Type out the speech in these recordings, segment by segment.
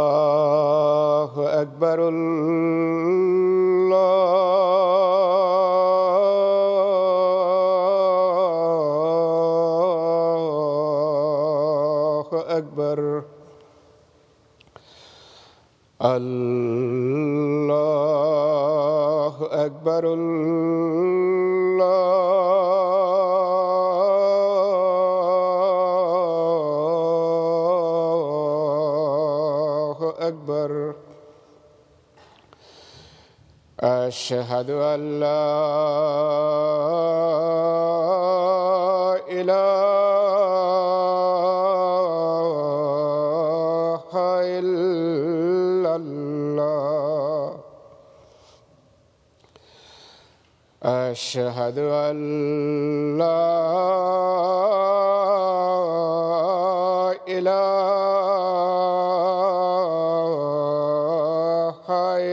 الله أكبر الله أكبر الله أكبر الله أكبر أشهد أن لا إله إلا الله أشهد أن لا إله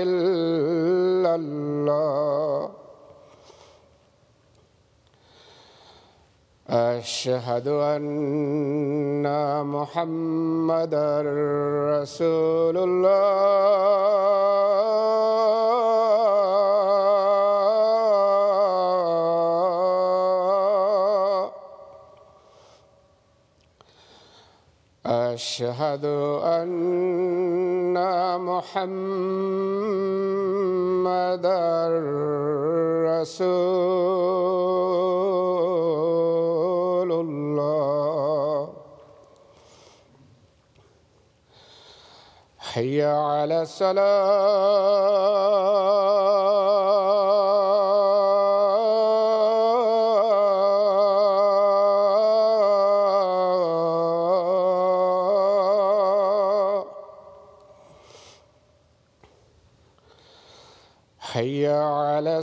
إلا الله أشهد أن محمدًا رسول الله أشهد أن محمدًا رسول الله حي على الصلاة حي على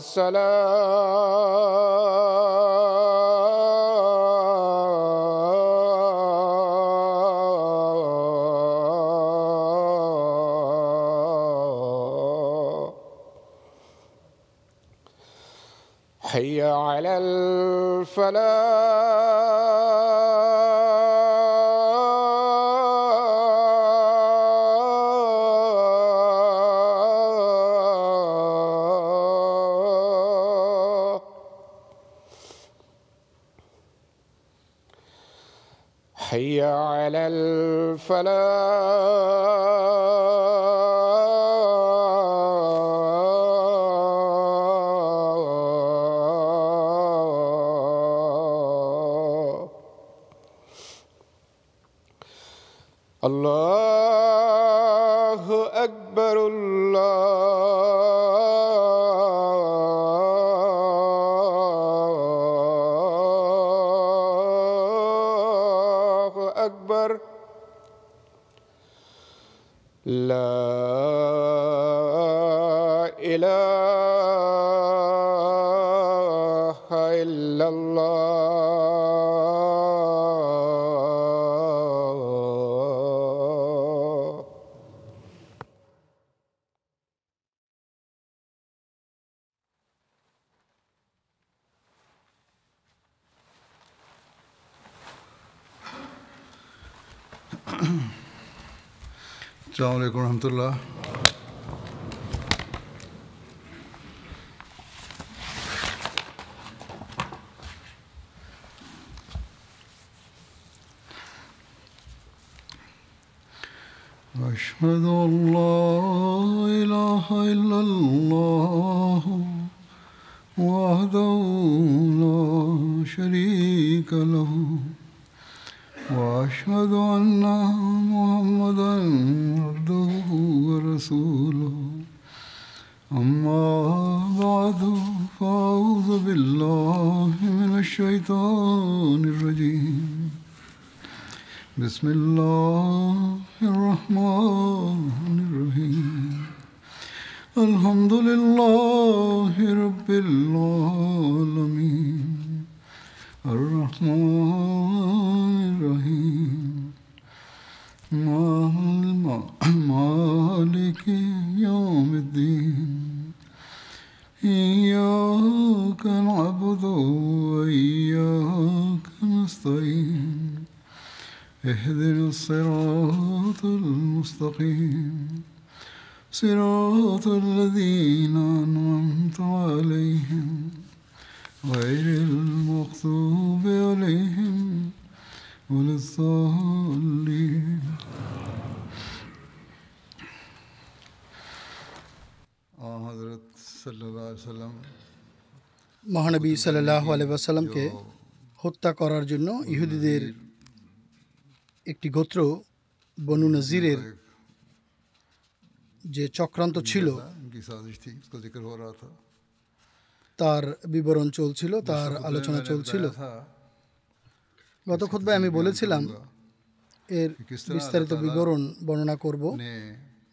الصلاة حي على الفلاح حي على الفلاح الله أكبر الله أكبر لا إله إلا الله السلام عليكم ورحمة الله. أشهد أن لا إله إلا الله وحده لا شريك له وأشهد أن محمدًا عبده ورسوله أما بعد فأعوذ بالله من الشيطان الرجيم بسم الله الرحمن الرحيم الحمد لله رب العالمين الرحمن الرحيم مالك يوم الدين إياك نعبد وإياك نستعين اهدنا الصراط المستقيم صراط الذين أنعمت عليهم غير المغضوب عليهم ولا الضالين حضرت صلی اللہ علیہ وسلم মহানবী সাল্লাল্লাহু আলাইহি ওয়াসাল্লামকে হত্যা করার জন্য ইহুদিদের একটি গোত্র বনু নজিরের যে চক্রান্ত ছিল ان کی سازش تھی اس کا ذکر ہو رہا تھا তার বিবরণ চলছিল, তার আলোচনা চলছিল। গত খুতবায় আমি বলেছিলাম এর বিস্তারিত বিবরণ বর্ণনা করব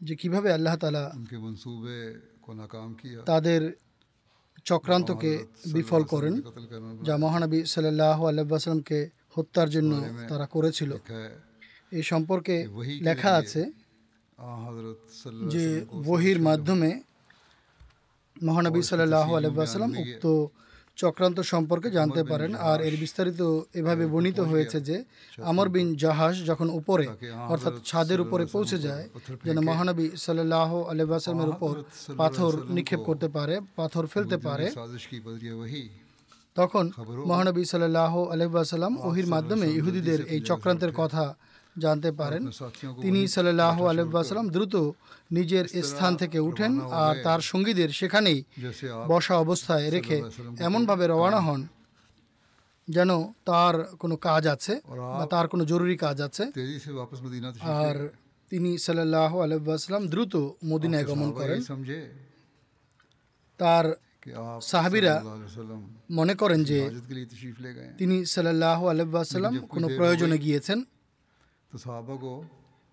যে কিভাবে আল্লাহ তাআলা ان کے منصوبے کو ناکام کیا তাদের চক্রান্তকে বিফল করেন, قتل کرنا যা মহানবী সাল্লাল্লাহু আলাইহি ওয়াসাল্লামকে হত্যার জন্য তারা করেছিল। ہے এই সম্পর্কে লেখা আছে حضرت صلی اللہ যে ওহীর মাধ্যমে মহানবী সাল্লাল্লাহু আলাইহি ওয়াসাল্লাম উক্ত চক্রান্ত সম্পর্কে জানতে পারেন। আর এর বিস্তারিত এভাবে বর্ণিত হয়েছে যে আমর বিন জাহাজ যখন উপরে অর্থাৎ ছাদের উপরে পৌঁছে যায় যেন মহানবী সাল্লাল্লাহু আলাইহি ওয়াসাল্লামের উপর পাথর নিক্ষেপ করতে পারে, পাথর ফেলতে পারে, سازش کی بدریہ وہی তখন মহানবী সাল্লাল্লাহু আলাইহি ওয়াসাল্লাম ওহীর মাধ্যমে ইহুদিদের এই চক্রান্তের কথা জানতে পারেন। তিনি সাল্লাল্লাহু আলাইহি ওয়াসাল্লাম দ্রুত নিজের স্থান থেকে উঠেন আর তার সঙ্গীদের সেখানেই বসা অবস্থায় রেখে এমনভাবে রওনা হন যেন তার কোনো কাজ আছে বা তার কোনো জরুরি কাজ আছে। تیزی سے واپس مدینہ تشریف আর তিনি সাল্লাল্লাহু আলাইহি ওয়াসাল্লাম দ্রুত মদিনায় গমন করেন। یہ سمجھے তার کہ آپ সাহাবীরা صلی اللہ علیہ وسلم মনে করেন যে حاجت کے لیے تشریف لے گئے ہیں তিনি সাল্লাল্লাহু আলাইহি ওয়াসাল্লাম কোনো প্রয়োজনে গিয়েছেন। تو صحابہ کو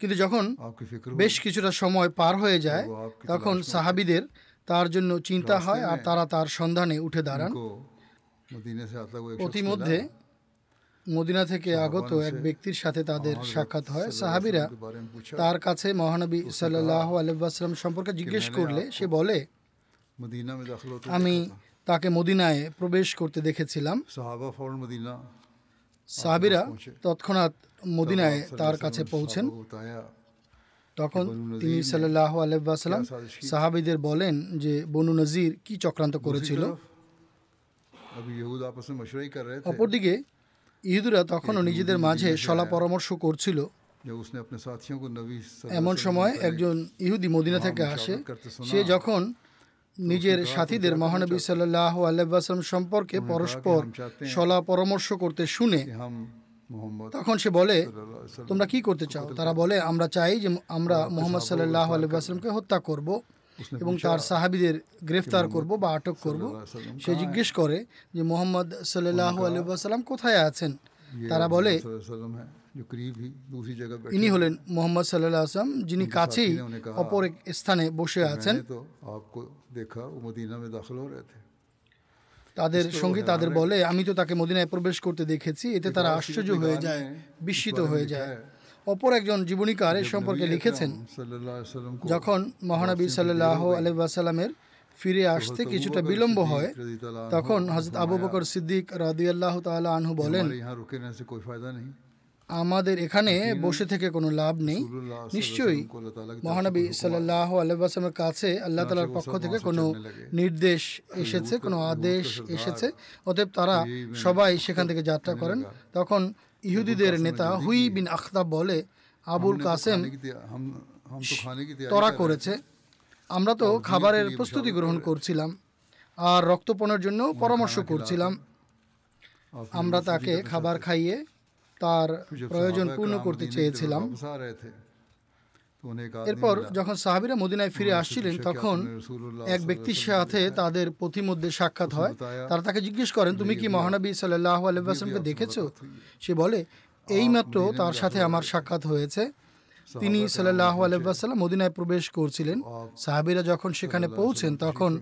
কিন্তু যখন آپ کی فکر বেশ কিছুটা সময় পার হয়ে যায় তখন সাহাবীদের তার জন্য চিন্তা হয় আর তারা তার সন্ধানে উঠে দাঁড়ান। کو مدینہ سے آتا ہوا ایک شخص প্রতিমধ্যে মদিনা থেকে আগত এক ব্যক্তির সাথে তাদের সাক্ষাত হয়। সাহাবীরা کے بارے میں پوچھا তার কাছে মহানবী সাল্লাল্লাহু আলাইহি ওয়াসাল্লাম সম্পর্কে জিজ্ঞেস করলে সে বলে مدینہ میں داخل ہوتے আমি তাকে মদিনায় প্রবেশ করতে দেখেছিলাম। صحابہ فوراً مدینہ সাহাবীরা তৎক্ষণাৎ মদিনায় তার কাছে পৌঁছেন। کو بتایا তখন তিনি সাল্লাল্লাহু আলাইহি ওয়াসাল্লাম সাহাবীদের বলেন যে বনু নজির কি চক্রান্ত করেছিল। ابھی یہود آپس میں مشورہ ہی کر رہے تھے অপরদিকে ইহুদিরা তখনও নিজেদের মাঝে সলা পরামর্শ করছিল। جب اس نے اپنے ساتھیوں کو نبی صلی اللہ এমন সময় একজন ইহুদি মদিনা থেকে আসে। সে যখন নিজের সাথীদের মহানবী সাল্লাল্লাহু আলাইহি ওয়াসাল্লাম সম্পর্কে পরস্পর সলা পরামর্শ করতে শুনে کہ ہم محمد তখন সে বলে صلی اللہ علیہ وسلم তোমরা কি করতে চাও? তারা বলে আমরা চাই যে আমরা মুহাম্মদ সাল্লাল্লাহু আলাইহি ওয়াসাল্লামকে হত্যা করব এবং তার সাহাবীদের গ্রেফতার করব বা আটক করব। সে জিজ্ঞেস করে যে মুহাম্মদ সাল্লাল্লাহু আলাইহি ওয়াসাল্লাম কোথায় আছেন? তারা বলে صلی اللہ علیہ وسلم ہے جو قریب ہی دوسری جگہ بیٹھے ইনি হলেন মুহাম্মদ সাল্লাল্লাহু আলাইহি ওয়াসাল্লাম যিনি কাছেই অপর এক স্থানে বসে আছেন। میں نے تو آپ کو دیکھا وہ مدینہ میں داخل ہو رہے تھے তাদের সঙ্গী তাদের বলে আমি তো তাকে মদিনায় প্রবেশ করতে দেখেছি। এতে তারা আশ্চর্য হয়ে যায়, বিস্মিত হয়ে যায়। অপর একজন জীবনীকার এ সম্পর্কে লিখেছেন صلی اللہ علیہ وسلم کو যখন মহানবী সাল্লাল্লাহু আলাইহি ওয়াসাল্লামের ফিরে আসতে কিছুটা বিলম্ব হয় رضی اللہ عنہ তখন হযরত আবু বকর সিদ্দিক রাদিয়াল্লাহু তাআলা আনহু বলেন ہمارے یہاں رکے رہنے سے کوئی فائدہ نہیں আমাদের এখানে বসে থেকে কোনো লাভ নেই। নিশ্চয়ই کو اللہ تعالیٰ کی মহানবী সাল্লাল্লাহু আলাইহি ওয়াসাল্লামের কাছে আল্লাহ তাআলার পক্ষ থেকে কোনো নির্দেশ এসেছে, কোনো আদেশ এসেছে, অতএব তারা সবাই সেখান থেকে যাত্রা করেন। তখন ইহুদিদের নেতা হুই বিন আখতাব বলে আবুল কাসেম ہم تو کھانے کی تیاری তরা করেছে, আমরা তো খাবারের প্রস্তুতি গ্রহণ করছিলাম আর রক্তপণের জন্য পরামর্শ করছিলাম। আমরা তাকে খাবার খাইয়ে তার প্রয়োজন পূর্ণ করতে চেয়েছিলাম। واپس آ رہے تھے تو انہیں ایک آدمی এরপর যখন সাহাবীরা মদিনায় ফিরে আসছিলেন তখন এক ব্যক্তির সাথে তাদের পথিমধ্যে সাক্ষাৎ হয়। তারা তাকে জিজ্ঞেস করেন তুমি কি মহানবী সাল্লাল্লাহু আলাইহি ওয়াসাল্লামকে দেখেছো? সে বলে এইমাত্র তার সাথে আমার সাক্ষাৎ হয়েছে। তিনি সাল্লাল্লাহু আলাইহি ওয়াসাল্লাম মদিনায় প্রবেশ করছিলেন। সাহাবীরা যখন সেখানে পৌঁছেন তখন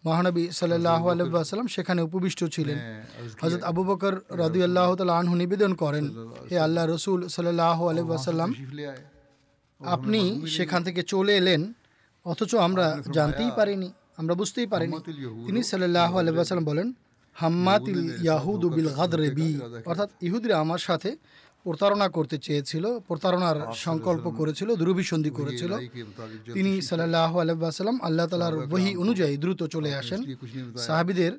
মহানবী সাল্লাল্লাহু আলাইহি ওয়াসাল্লাম সেখানে উপবিষ্ট ছিলেন। হযরত আবু বকর রাদিয়াল্লাহু তাআলা আনহু নিবেদন করেন, হে আল্লাহর রাসূল সাল্লাল্লাহু আলাইহি ওয়াসাল্লাম, تشریف لے آئے আপনি সেখান থেকে চলে এলেন অথচ আমরা জানতেই পারিনি, আমরা বুঝতেই পারিনি। তিনি সাল্লাল্লাহু আলাইহি ওয়াসাল্লাম বলেন হাম্মাতিল ইয়াহুদু বিল গাদরি বি, অর্থাৎ ইহুদিরা আমার সাথে প্রতারণা করতে চেয়েছিল, প্রতারণার সংকল্প করেছিল, দুরভিসন্ধি করেছিল। তিনি সাল্লাল্লাহু আলাইহি ওয়াসাল্লাম আল্লাহ তাআলার ওহী অনুযায়ী দ্রুত চলে আসেন। সাহাবীদের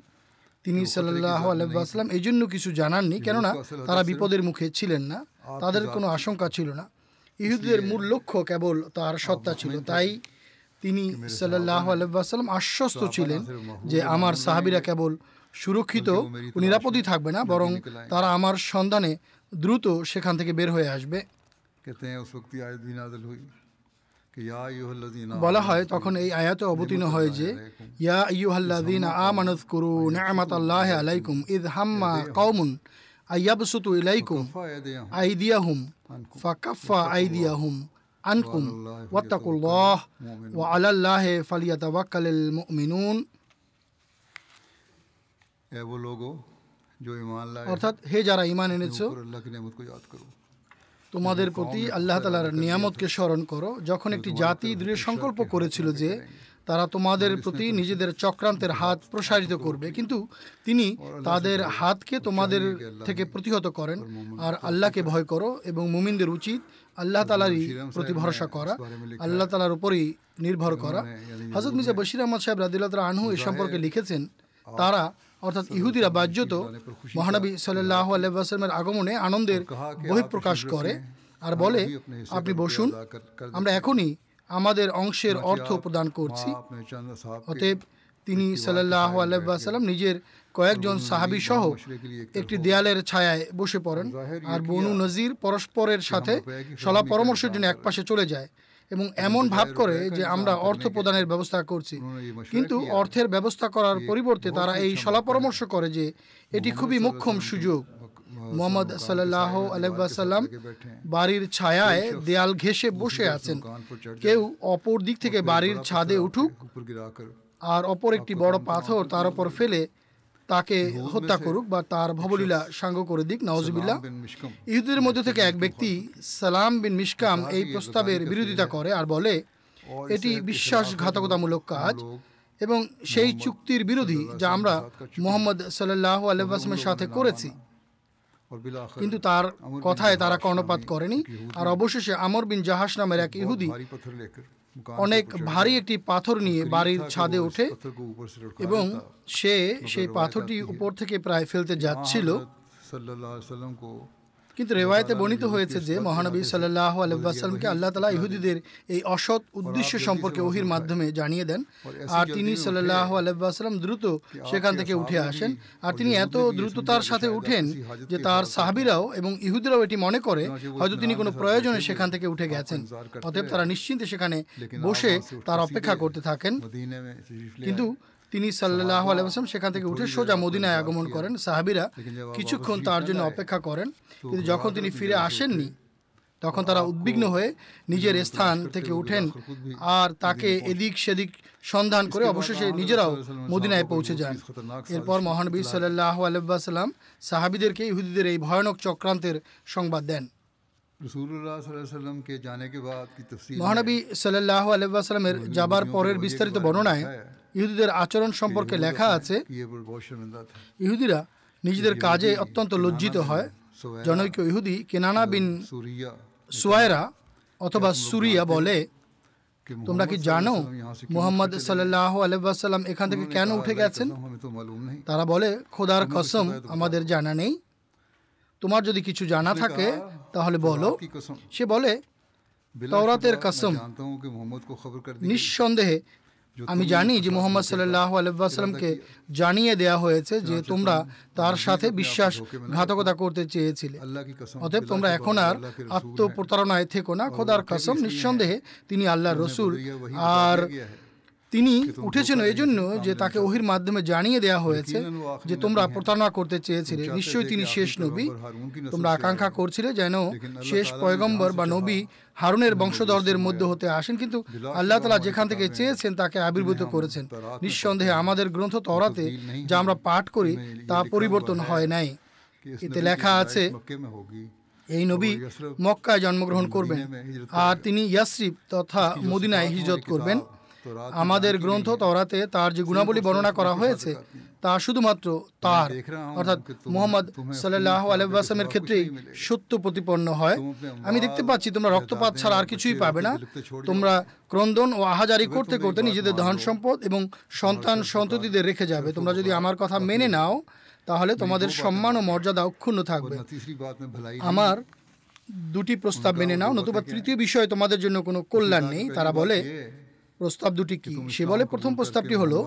তিনি সাল্লাল্লাহু আলাইহি ওয়াসাল্লাম এই জন্য কিছু জানাননি, কেননা তারা বিপদের মুখে ছিলেন না, তাদের কোনো আশঙ্কা ছিল না। ইহুদিদের মূল লক্ষ্য কেবল তার সত্তা ছিল, তাই তিনি সাল্লাল্লাহু আলাইহি ওয়াসাল্লাম আশ্বস্ত ছিলেন যে আমার সাহাবীরা কেবল সুরক্ষিত ও নিরাপদই থাকবে না, বরং তারা আমার সন্ধানে দ্রুত সেখান থেকে বের হয়ে আসবে। বলা হয় তখন এই আয়াতে অবতীর্ণ হয় যে ইয়া আইয়ুহাল্লাযীনা আমানুযকুরু নি'মাতাল্লাহি আলাইকুম ইয হাম্মা কওমুন আইয়াবসুতু ইলাইকুম আইদিয়াহুম ফাকাফফা আইদিয়াহুম আনকুম ওয়াত্তাকুল্লাহ ওয়া আলাল্লাহি ফালিয়াতাওয়াক্কালিল মুমিনুন। অর্থাৎ হে যারা ঈমান এনেছো, তোমাদের প্রতি আল্লাহ তাআলার নিয়ামতকে স্মরণ করো। যখন একটি জাতি দৃঢ় সংকল্প করেছিল যে তারা তোমাদের প্রতি নিজেদের চক্রান্তের হাত প্রসারিত করবে, কিন্তু তিনি তাদের হাতকে তোমাদের থেকে প্রতিহত করেন। আর আল্লাহকে ভয় করো এবং মুমিনদের উচিত আল্লাহ তাআলারই প্রতি ভরসা করা, আল্লাহ তাআলার উপরই নির্ভর করা। হযরত মির্জা বশির আহমদ সাহেব রাদিয়াল্লাহু তাআলা আনহু এ সম্পর্কে লিখেছেন, তারা অর্থাৎ ইহুদিরা বাহ্যত মহানবী সাল্লাল্লাহু আলাইহি ওয়াসাল্লামের আগমনে আনন্দের বহিঃপ্রকাশ করে আর বলে, আপনি বসুন, আমরা এখনই আমাদের অংশের অর্থ প্রদান করছি। অতএব তিনি সাল্লাল্লাহু আলাইহি ওয়াসাল্লাম নিজের কয়েকজন সাহাবী সহ একটি দেয়ালের ছায়ায় বসে পড়েন, আর বনু নজির পরস্পরের সাথে সলা পরামর্শের জন্য একপাশে চলে যায় এবং এমন ভাব করে যে আমরা অর্থ প্রদানের ব্যবস্থা করছি, কিন্তু অর্থের ব্যবস্থা করার পরিবর্তে তারা এই সলা পরামর্শ করে যে এটি খুবই মোক্ষম সুযোগ। মুহাম্মদ সাল্লাল্লাহু আলাইহি ওয়াসাল্লাম বাড়ির ছায়ায় দেয়াল ঘেঁষে বসে আছেন, কেউ অপর দিক থেকে বাড়ির ছাদে উঠুক আর অপর একটি বড় পাথর তার উপর ফেলে তাকে হত্যা করুক বা তার ভবলীলা সাঙ্গ করে দিক, নাউজুবিল্লাহ। ইহুদিদের মধ্যে থেকে এক ব্যক্তি সালাম বিন মিশকাম এই প্রস্তাবের বিরোধিতা করে আর বলে এটি বিশ্বাসঘাতকতামূলক কাজ এবং সেই চুক্তির বিরোধী যা আমরা মুহাম্মদ সাল্লাল্লাহু আলাইহি ওয়াসাল্লামের সাথে করেছি। কিন্তু তার কথায় তারা কর্ণপাত করেনি, আর অবশেষে আমর বিন জাহাশ নামের এক ইহুদি অনেক ভারী একটি পাথর নিয়ে বাড়ির ছাদে ওঠে এবং সে সেই পাথরটি উপর থেকে প্রায় ফেলতে যাচ্ছিল। কিন্তু রেওয়ায়েতে বর্ণিত হয়েছে যে মহানবী সাল্লাল্লাহু আলাইহি ওয়াসাল্লামকে আল্লাহ তাআলা ইহুদিদের এই অসৎ উদ্দেশ্য সম্পর্কে ওহীর মাধ্যমে জানিয়ে দেন, আর তিনি সাল্লাল্লাহু আলাইহি ওয়াসাল্লাম দ্রুত সেখান থেকে উঠে আসেন। আর তিনি এত দ্রুততার সাথে উঠেন যে তার সাহাবীরাও এবং ইহুদিরাও এটি মনে করে হয়তো তিনি কোনো প্রয়োজনে সেখান থেকে উঠে গেছেন। অতএব তারা নিশ্চিন্তে সেখানে বসে তার অপেক্ষা করতে থাকেন। কিন্তু তিনি সাল্লাল্লাহু আলাইহি ওয়াসাল্লাম সেখান থেকে উঠে সোজা মদিনায় আগমন করেন। সাহাবীরা কিছুক্ষণ তার জন্য অপেক্ষা করেন, কিন্তু যখন তিনি ফিরে আসেননি তখন তারা উদ্বিগ্ন হয়ে নিজের স্থান থেকে উঠেন আর তাকে এদিক সেদিক সন্ধান করে অবশেষে নিজেরাও মদিনায় পৌঁছে যান। এরপর মহানবী সাল্লাল্লাহু আলাইহি ওয়াসাল্লাম সাহাবীদেরকে ইহুদিদের এই ভয়ানক চক্রান্তের সংবাদ দেন। মহানবী সাল্লাল্লাহু আলাইহি ওয়াসাল্লামের যাবার পরের বিস্তারিত বর্ণনায় ইহুদিদের আচরণ সম্পর্কে লেখা আছে, ইহুদিরা নিজেদের কাজে অত্যন্ত লজ্জিত হয়। জনৈক ইহুদি কেনানা বিন সুয়ায়রা অথবা সুরিয়া বলে, তোমরা কি জানো মুহাম্মদ সাল্লাল্লাহু আলাইহি ওয়াসাল্লাম এখান থেকে কেন উঠে গেছেন? তারা বলে, খোদার কসম আমাদের জানা নেই, তোমার যদি কিছু জানা থাকে তাহলে বলো। সে বলে, তাওরাতের কসম, নিঃসন্দেহে আমি জানি যে মুহাম্মদ সাল্লাল্লাহু আলাইহি ওয়াসাল্লামকে জানিয়ে দেয়া হয়েছে যে তোমরা তার সাথে বিশ্বাসঘাতকতা করতে চেয়েছিলে, অতএব তোমরা এখন আর আত্মপ্রতারণায় থেকো না। খোদার কসম, নিঃসন্দেহে তিনি আল্লাহর রসুল, আর তিনি উঠেছেন এই জন্য যে তাকে ওহীর মাধ্যমে জানিয়ে দেয়া হয়েছে যে তোমরা প্রতারণা করতে চেয়েছিলে। নিশ্চয়ই তিনি শেষ নবী। তোমরা আকাঙ্ক্ষা করছিলে যেন শেষ পয়গম্বর বা নবী হারুনের বংশধরদের মধ্যে হতে আসেন, কিন্তু আল্লাহ তাআলা যেখান থেকে চেয়েছেন তাকে আবির্ভূত করেছেন। নিঃসন্দেহে আমাদের গ্রন্থ তওরাতে যা আমরা পাঠ করি তা পরিবর্তন হয় নাই। এতে লেখা আছে এই নবী মক্কায় জন্মগ্রহণ করবেন আর তিনি ইয়াসরিব তথা মদিনায় হিজরত করবেন। আমাদের গ্রন্থ তওরাতে তার যে গুণাবলী বর্ণনা করা হয়েছে তা শুধুমাত্র তার অর্থাৎ মুহাম্মদ সাল্লাল্লাহু আলাইহি ওয়াসাল্লামের ক্ষেত্রেই সত্য প্রতিপন্ন হয়। আমি দেখতে পাচ্ছি তোমরা রক্তপাত ছাড়া আর কিছুই পাবে না। তোমরা ক্রন্দন ও আহাজারি করতে করতে নিজেদের ধন সম্পদ এবং সন্তান সন্ততিদের রেখে যাবে। তোমরা যদি আমার কথা মেনে নাও তাহলে তোমাদের সম্মান ও মর্যাদা অক্ষুণ্ণ থাকবে। আমার দুটি প্রস্তাব মেনে নাও, নতুবা তৃতীয় বিষয়ে তোমাদের জন্য কোনো কল্যাণ নেই। তারা বলে, প্রস্তাব দুটি কি? সে বলে, প্রথম প্রস্তাবটি হলো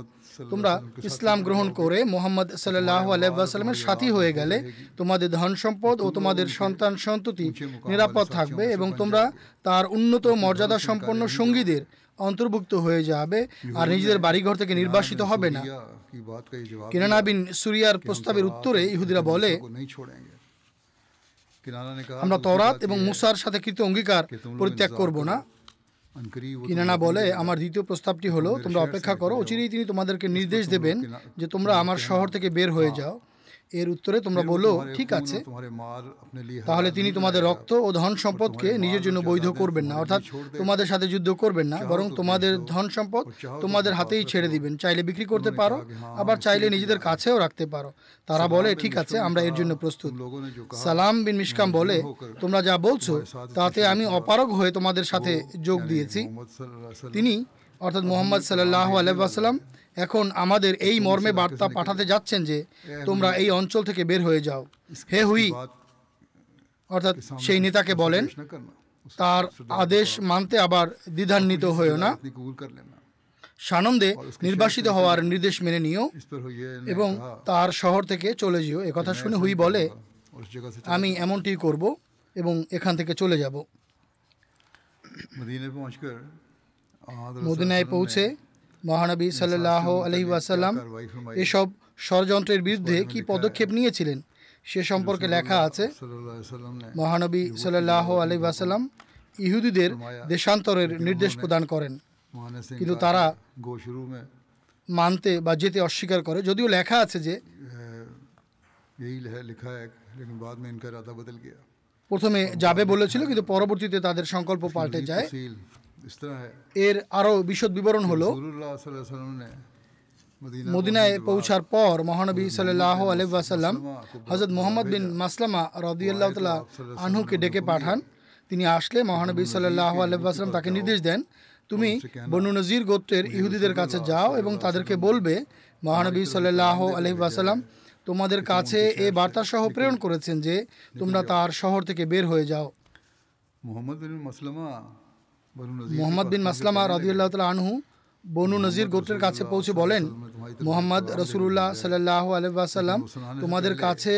তোমরা ইসলাম গ্রহণ করে মোহাম্মদ সাল্লাল্লাহু আলাইহি ওয়াসাল্লামের সাথী হয়ে গেলে তোমাদের ধন সম্পদ ও তোমাদের সন্তান সন্ততি নিরাপদ থাকবে এবং তোমরা তার উন্নত মর্যাদা সম্পন্ন সঙ্গীদের অন্তর্ভুক্ত হয়ে যাবে আর নিজেদের বাড়িঘর থেকে নির্বাসিত হবে না। কিনানা বিন সুরিয়ার প্রস্তাবের উত্তরে ইহুদিরা বলে, আমরা তওরাত এবং মুসার সাথে কৃত অঙ্গীকার পরিত্যাগ করব না। কিনানা বলে, আমার দ্বিতীয় প্রস্তাবটি হলো তোমরা অপেক্ষা করো, অচিরেই তিনি তোমাদেরকে নির্দেশ দেবেন যে তোমরা আমার শহর থেকে বের হয়ে যাও। এর উত্তরে তোমরা বলো, ঠিক আছে। তাহলে তিনি তোমাদের রক্ত ও ধন সম্পদকে নিজের জন্য বৈধ করবেন না, অর্থাৎ তোমাদের সাথে যুদ্ধ করবেন না, বরং তোমাদের ধন সম্পদ তোমাদের হাতেই ছেড়ে দিবেন। চাইলে বিক্রি করতে পারো, আবার চাইলে নিজেদের কাছেও রাখতে পারো। তারা বলে, ঠিক আছে, আমরা এর জন্য প্রস্তুত। সালাম বিন মিশকাম বলে, তোমরা যা বলছো তাতে আমি অপারগ হয়ে তোমাদের সাথে যোগ দিয়েছি। তিনি অর্থাৎ মুহাম্মদ সাল্লাল্লাহু আলাইহি ওয়াসাল্লাম এখন আমাদের এই মর্মে বার্তা পাঠাতে যাচ্ছেন যে তোমরা এই অঞ্চল থেকে বের হয়ে যাও। হে হুই অর্থাৎ সেই নেতাকে বলেন, তার আদেশ মানতে আবার দ্বিধান্বিত হয়েও না, সানন্দে নির্বাসিত হওয়ার নির্দেশ মেনে নিও এবং তার শহর থেকে চলে যেও। একথা শুনে হুই বলে, আমি এমনটি করব এবং এখান থেকে চলে যাব। মদিনায় পৌঁছে মহানবী সাল্লাল্লাহু আলাইহি ওয়াসাল্লাম এসব ষড়যন্ত্রের বিরুদ্ধে কি পদক্ষেপ নিয়েছিলেন সে সম্পর্কে লেখা আছে। মহানবী সাল্লাল্লাহু আলাইহি ওয়াসাল্লাম ইহুদিদের দেশান্তরের নির্দেশ প্রদান করেন, কিন্তু তারা মানতে বা যেতে অস্বীকার করে। যদিও লেখা আছে যে প্রথমে যাবে বলেছিল, কিন্তু পরবর্তীতে তাদের সংকল্প পাল্টে যায়। এর আরও বিশদ বিবরণ হলো, মদিনায় পৌঁছার পর মহানবী সাল্লাল্লাহু আলাইহি ওয়াসাল্লাম হযরত মুহাম্মদ বিন মাসলামা রাদিয়াল্লাহু তাআলা আনহুকে ডেকে পাঠান। তিনি আসলে মহানবী সাল্লাল্লাহু আলাইহি ওয়াসাল্লাম তাকে নির্দেশ দেন, তুমি বনু নজির গোত্রের ইহুদিদের কাছে যাও এবং তাদেরকে বলবে, মহানবী সাল্লাল্লাহু আলাইহি ওয়াসাল্লাম তোমাদের কাছে এই বার্তা সহ প্রেরণ করেছেন যে তোমরা তার শহর থেকে বের হয়ে যাও। মুহাম্মদ বিন মাসলামা রাদিয়াল্লাহু তাআলা আনহু বনু নজির গোত্রের কাছে পৌঁছে বলেন, মুহাম্মদ রাসূলুল্লাহ সাল্লাল্লাহু আলাইহি ওয়াসাল্লাম তোমাদের কাছে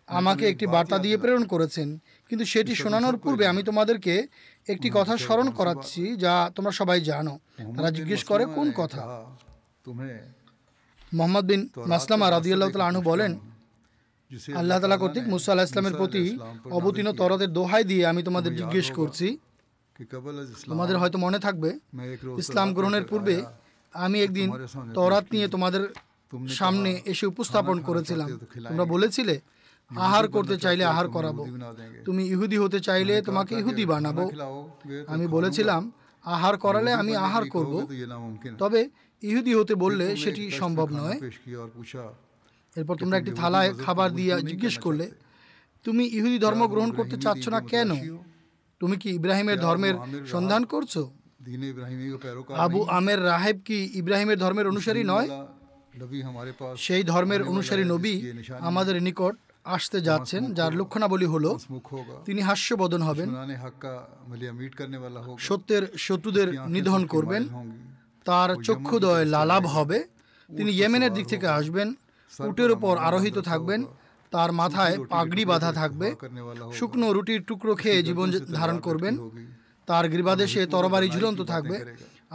আমাকে একটি বার্তা দিয়ে প্রেরণ করেছেন, কিন্তু সেটি শোনানোর পূর্বে আমি তোমাদেরকে একটি কথা স্মরণ করাচ্ছি যা তোমরা সবাই জানো। তারা জিজ্ঞেস করে, কোন কথা? মুহাম্মদ বিন মাসলামা রাদিয়াল্লাহু তাআলা আনহু বলেন, আল্লাহ তাআলা কর্তৃক মুসা আলাইহিস সালামের প্রতি অবতীর্ণ তওরাতের দোহাই দিয়ে আমি তোমাদের জিজ্ঞেস করছি, তোমাদের হয়তো মনে থাকবে ইসলাম গ্রহণের পূর্বে আমি একদিন তওরাত নিয়ে তোমাদের সামনে এসে উপস্থাপন করেছিলাম। তোমরা বলেছিলে, আহার করতে চাইলে আহার করাবো, তুমি ইহুদি হতে চাইলে তোমাকে ইহুদি বানাবো। আমি বলেছিলাম, আহার করালে আমি আহার করব, তবে ইহুদি হতে বললে সেটি সম্ভব নয়। এরপর তোমরা একটি থালায় খাবার দিয়ে জিজ্ঞেস করলে, তুমি ইহুদি ধর্ম গ্রহণ করতে চাচ্ছ না কেন? তুমি কি ইব্রাহিমের ধর্মের সন্ধান করছো? আবু আমের রাহেব কি ইব্রাহিমের ধর্মের অনুসারী নয়? সেই ধর্মের অনুসারী নবী আমাদের নিকট আসতে যাচ্ছেন, যার লক্ষণাবলী হলো তিনি হাস্যবদন হবেন, সত্যের শত্রুদের নিধন করবেন, তার চক্ষুদয় লালাভ হবে, তিনি ইয়েমেনের দিক থেকে আসবেন, উটের উপর আরোহিত থাকবেন, তার মাথায় পাগড়ি বাঁধা থাকবে, শুকনো রুটির টুকরো খেয়ে জীবন ধারণ করবেন, তার গ্রীবাদেশে তরবারি ঝুলন্ত থাকবে,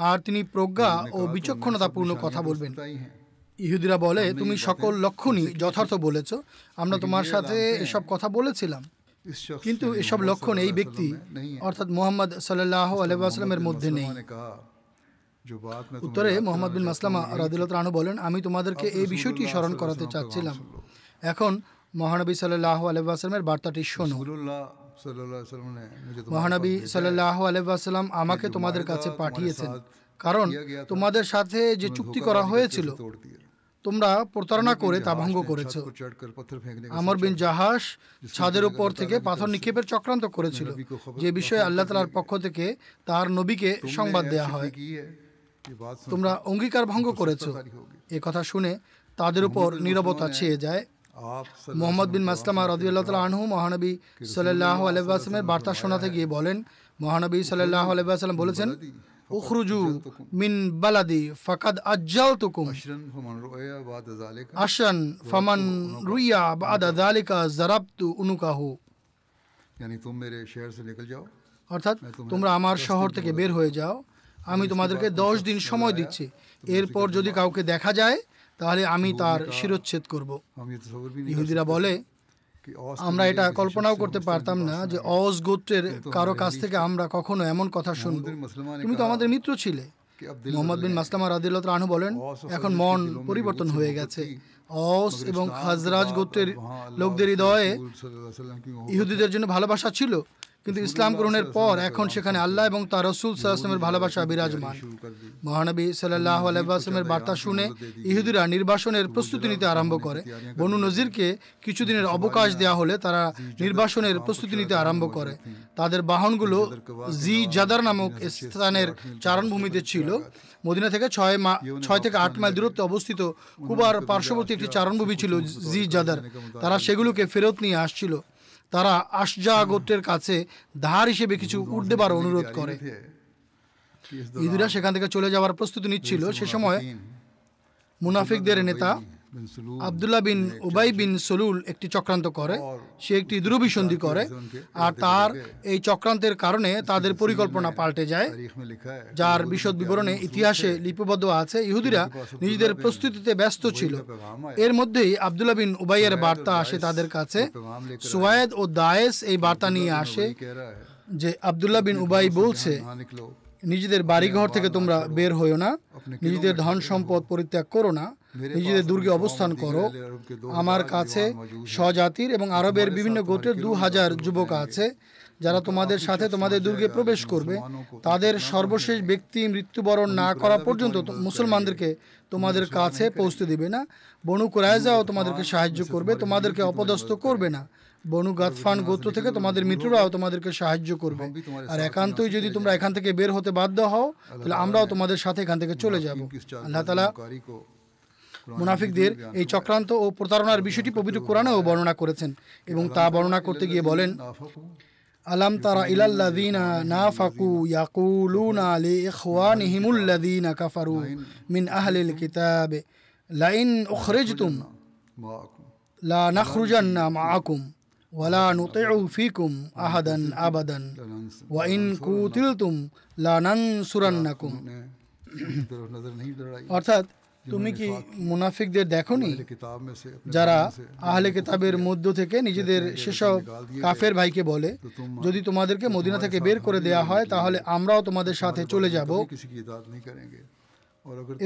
আর তিনি প্রজ্ঞা ও বিচক্ষণতাপূর্ণ কথা বলবেন। ইহুদিরা বলে, তুমি সকল লক্ষণই যথার্থ বলেছ, আমরা তোমার সাথে এসব কথা বলেছিলাম, কিন্তু এসব লক্ষণ এই ব্যক্তি অর্থাৎ মুহাম্মদ সাল্লাল্লাহু আলাইহি ওয়াসাল্লামের মধ্যে নেই। উত্তরে মুহাম্মদ বিন মাসলামা রাদিয়াল্লাহু তাআলা আনহু বলেন, আমি তোমাদেরকে এই বিষয়টি স্মরণ করাতে চাচ্ছিলাম। এখন মহানবী সাল্লাল্লাহু আলাইহি ওয়াসাল্লামের বার্তাটি শোনো। মহানবী সাল্লাল্লাহু আলাইহি ওয়াসাল্লাম আমাকে তোমাদের কাছে পাঠিয়েছেন, কারণ তোমাদের সাথে যে চুক্তি করা হয়েছিল তোমরা প্রতারণা করে তা ভঙ্গ করেছ। আমর বিন জাহাস ছাদের উপর থেকে পাথর নিক্ষেপের চক্রান্ত করেছিল, যে বিষয়ে আল্লাহ তাআলার পক্ষ থেকে তার নবীকে সংবাদ দেয়া হয়। তোমরা অঙ্গীকার ভঙ্গ করেছ। এ কথা শুনে তাদের উপর নীরবতা ছেয়ে যায়। মোহাম্মদ বিন মাসলামা রাদিয়াল্লাহু তাআলা আনহু মহানবী সাল্লাল্লাহু আলাইহি ওয়াসাল্লামের বার্তা শোনাতে গিয়ে বলেন, মহানবী সাল্লাল্লাহু আলাইহি ওয়াসাল্লাম বলেছেন, উখরুজু মিন বালাদি ফাকাদ আজ্জালতুকুম আশরান ফামান রুইয়া বাদা যালিকা যারাবতু উনুকাহু। অর্থাৎ তোমরা আমার শহর থেকে বের হয়ে যাও, আমি তোমাদেরকে 10 দিন সময় দিচ্ছি, এরপর যদি কাউকে দেখা যায় তাহলে আমি তার শিরচ্ছেদ করব। ইহুদিরা বলে, আমরা এটা কল্পনাও করতে পারতাম না যে অজ গোত্রের কারো কাছ থেকে আমরা কখনো এমন কথা শুনব। তুমি তো আমাদের মিত্র ছিলে। মোহাম্মদ বিন মাসলামা রাদিয়াল্লাহু তাআলা আনহু বলেন, এখন মন পরিবর্তন হয়ে গেছে। অস এবং খাজরাজ গোত্রের লোকদের হৃদয়ে ইহুদিদের জন্য ভালোবাসা ছিল, কিন্তু ইসলাম গ্রহণের পর এখন সেখানে আল্লাহ এবং তার রাসূল সাল্লাল্লাহু আলাইহি ওয়াসাল্লামের ভালোবাসা বিরাজমান। মহানবী সাল্লাল্লাহু আলাইহি ওয়াসাল্লামের বার্তা শুনে ইহুদিরা নির্বাসনের প্রস্তুতি নিতে আরম্ভ করে। বনু নজিরকে কিছুদিনের অবকাশ দেওয়া হলে তারা নির্বাসনের প্রস্তুতি নিতে আরম্ভ করে। তাদের বাহনগুলো জি জাদার নামক স্থানের চারণভূমিতে ছিল। মদিনা থেকে 6 থেকে 8 মাইল দূরত্বে অবস্থিত কুবার পার্শ্ববর্তী একটি চারণভূমি ছিল জি জাদার। তারা সেগুলোকে ফেরত নিয়ে আসছিল। তারা আশজা গোত্রের কাছে ধার হিসেবে কিছু উট দেবার অনুরোধ করে। ইহুদিরা সেখান থেকে চলে যাওয়ার প্রস্তুতি নিচ্ছিল। সে সময় মুনাফিকদের নেতা আব্দুল্লাহ বিন উবাই বিন সলুল একটি চক্রান্ত করে। সে একটি দুরভিসন্ধি করে, আর তার এই চক্রান্তের কারণে তাদের পরিকল্পনা পাল্টে যায়, যার বিশদ বিবরণে ইতিহাসে লিপিবদ্ধ আছে। ইহুদিরা নিজেদের প্রস্তুতিতে ব্যস্ত ছিল। এর মধ্যেই আব্দুল্লাহ বিন উবাইয়ের বার্তা আসে তাদের কাছে। সুয়ায়েদ ও দায়েস এই বার্তা নিয়ে আসে যে আব্দুল্লাহ বিন উবাই বলছে, নিজেদের বাড়িঘর থেকে তোমরা বের হইও না, নিজেদের ধন সম্পদ পরিত্যাগ করো না, নিজেদের দুর্গে অবস্থান করো। আমার কাছে স্বজাতির এবং আরবের বিভিন্ন গোত্রের 2000 যুবক আছে, যারা তোমাদের সাথে তোমাদের দুর্গে প্রবেশ করবে। তাদের সর্বশেষ ব্যক্তি মৃত্যুবরণ না করা পর্যন্ত মুসলমানদেরকে তোমাদের কাছে পৌঁছতে দিবে না। বনু কুরাইজাও তোমাদেরকে সাহায্য করবে, তোমাদেরকে অপদস্থ করবে না। বনু গাতফান গোত্র থেকে তোমাদের মিত্ররাও তোমাদেরকে সাহায্য করবে। আর একান্তই যদি তোমরা এখান থেকে বের হতে বাধ্য হও, তাহলে আমরাও তোমাদের সাথে এখান থেকে চলে যাব। আল্লাহ তাআলা মুনাফিকদের এই চক্রান্ত ও প্রতারণার বিষয়টি পবিত্র কোরআনেও বর্ণনা করেছেন, এবং তা বর্ণনা করতে গিয়ে বলেন, আলাম তারা ইলাল্লাযীনা নাফাকু ইয়াকুলুনা লিইখওয়ানিহিমুল্লাযীনা কাফারু মিন আহলিল কিতাব লাইন উখরিজতুম লা নাখরুজান্না মাআকুম ওয়ালা নুতিউ ফীকুম আহাদান আবাদান ওয়া ইন কুতিলতুম লা নানসুরান্নাকুম। অর্থাৎ তুমি কি মুনাফিকদের দেখোনি, যারা আহলে কিতাবের মধ্য থেকে নিজেদের সেসব কাফের ভাইকে বলে, যদি তোমাদেরকে মদিনা থেকে বের করে দেয়া হয় তাহলে আমরাও তোমাদের সাথে চলে যাব